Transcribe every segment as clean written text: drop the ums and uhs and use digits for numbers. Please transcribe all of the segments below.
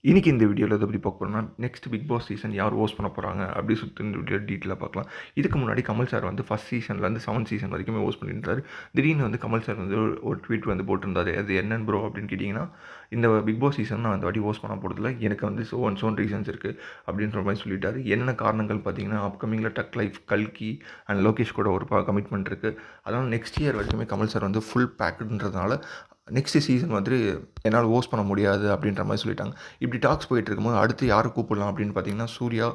இன்றைக்கி இந்த வீடியோவில் எதை பற்றி பார்க்க போகிறோம்னா, நெக்ஸ்ட் பிக் பாஸ் சீசன் யார் ஹோஸ்ட் பண்ண போகிறாங்க அப்படி சுற்றி இந்த வீடியோ டீட்டெயிலாக பார்க்கலாம். இதுக்கு முன்னாடி கமல் சார் வந்து ஃபஸ்ட் சீசன்லேருந்து 7th சீசன் வரைக்குமே ஹோஸ்ட் பண்ணியிருந்தார். திடீர்னு வந்து கமல் சார் வந்து ஒரு ட்வீட் வந்து போட்டிருந்தாரு. அது என்னன்னு ப்ரோ அப்படின்னு கேட்டிங்கன்னா, இந்த பிக் பாஸ் சீசன் நான் அந்த வாட்டி ஹோஸ்ட் பண்ண போகிறதில்ல, எனக்கு வந்து சோன் ரீசன்ஸ் இருக்குது அப்படின்ற மாதிரி சொல்லிட்டாரு. என்னென்ன காரணங்கள் பார்த்தீங்கன்னா, அப்கமிங்கில் டக் லைஃப், கல்கி அண்ட் லோகேஷ் கூட ஒரு கமிட்மெண்ட் இருக்குது. அதனால் நெக்ஸ்ட் இயர் வரைக்குமே கமல் சார் வந்து ஃபுல் பேக்குன்றதுனால நெக்ஸ்ட் சீசன் வந்து என்னால் ஹோஸ்ட் பண்ண முடியாது அப்படின்ற மாதிரி சொல்லிட்டாங்க. இப்படி டாக்ஸ் போயிட்டு இருக்கும்போது அடுத்து யாரை கூப்பிடலாம் அப்படின்னு பார்த்தீங்கன்னா, சூர்யா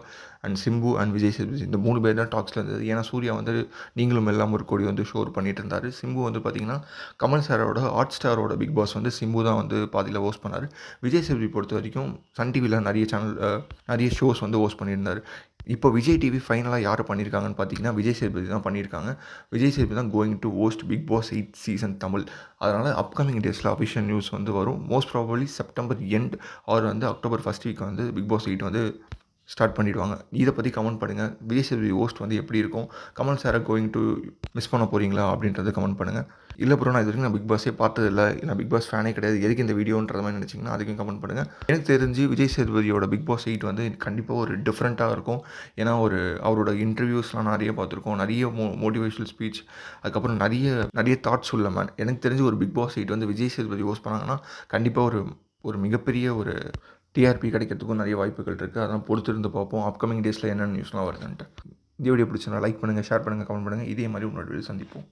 அண்ட் சிம்பு அண்ட் விஜய் சேதுபதி இந்த 3 பேர் தான் டாக்ஸில் இருந்தது. ஏன்னா சூர்யா வந்து நீங்களும் எல்லாம் ஒரு கோடி வந்து ஷோர் பண்ணிட்டு இருந்தார். சிம்பு வந்து பார்த்திங்கன்னா கமல் சாரோட ஹாட் ஸ்டாரோட பிக் பாஸ் வந்து சிம்பு தான் வந்து பாதியில் ஹோஸ்ட் பண்ணார். விஜய் சேதுபதி பொறுத்த வரைக்கும் சன் டிவியில் நிறைய ஷோஸ் வந்து ஹோஸ்ட் பண்ணியிருந்தார். இப்போ விஜய் டிவி ஃபைனலாக யார் பண்ணியிருக்காங்கன்னு பார்த்தீங்கன்னா, விஜய் சேதுபதி தான் பண்ணியிருக்காங்க. விஜய் சேதுபதி தான் going to host Bigg Boss 8th season Tamil. அதனால் அப்கமிங் டேஸில் அஃபிஷியல் நியூஸ் வந்து வரும். Most probably September end or வந்து அக்டோபர் ஃபஸ்ட் வீக் வந்து பிக் பாஸ் 8 வந்து ஸ்டார்ட் பண்ணிவிடுவாங்க. இதை பற்றி கமெண்ட் பண்ணுங்கள். விஜய் சேதுபதி ஹோஸ்ட் வந்து எப்படி இருக்கும், கமல் சாரை கோயிங் டு மிஸ் பண்ண போகிறீங்களா அப்படின்றத கமெண்ட் பண்ணுங்கள். இல்லை ப்ரோ, நான் இது வரைக்கும் பிக் பாஸே பார்த்ததில்லை, நான் பிக் பாஸ் ஃபேனே கிடையாது, எதுக்கு இந்த வீடியோன்ற மாதிரி நினச்சிங்கன்னா அதுக்கும் கமெண்ட் பண்ணுங்கள். எனக்கு தெரிஞ்சு விஜய் சேதுபதியோட பிக் பாஸ் 8 வந்து கண்டிப்பாக ஒரு டிஃப்ரெண்ட்டாக இருக்கும். ஏன்னா அவரோட இன்டர்வியூஸ்லாம் நிறைய பார்த்துருக்கோம், நிறைய மோட்டிவேஷனல் ஸ்பீச், அதுக்கப்புறம் நிறைய தாட்ஸ் உள்ள மேன். எனக்கு தெரிஞ்சு ஒரு பிக் பாஸ் 8 வந்து விஜய் சேதுபதி ஹோஸ்ட் பண்ணாங்கன்னா கண்டிப்பாக ஒரு மிகப்பெரிய ஒரு டிஆர்பி கிடைக்கிறதுக்கும் நிறைய வாய்ப்புகள் இருக்குது. அதான் பொறுத்திருந்து பார்ப்போம் அப்கமிங் டேஸில் என்னென்ன நியூஸ்லாம் வருதுன்ட்டு. இந்த வீடியோ பிடிச்சிருந்தா லைக் பண்ணுங்கள், ஷேர் பண்ணுங்கள், கமெண்ட் பண்ணுங்கள். இதே மாதிரி உங்களோட வீடியோ சந்திப்போம்.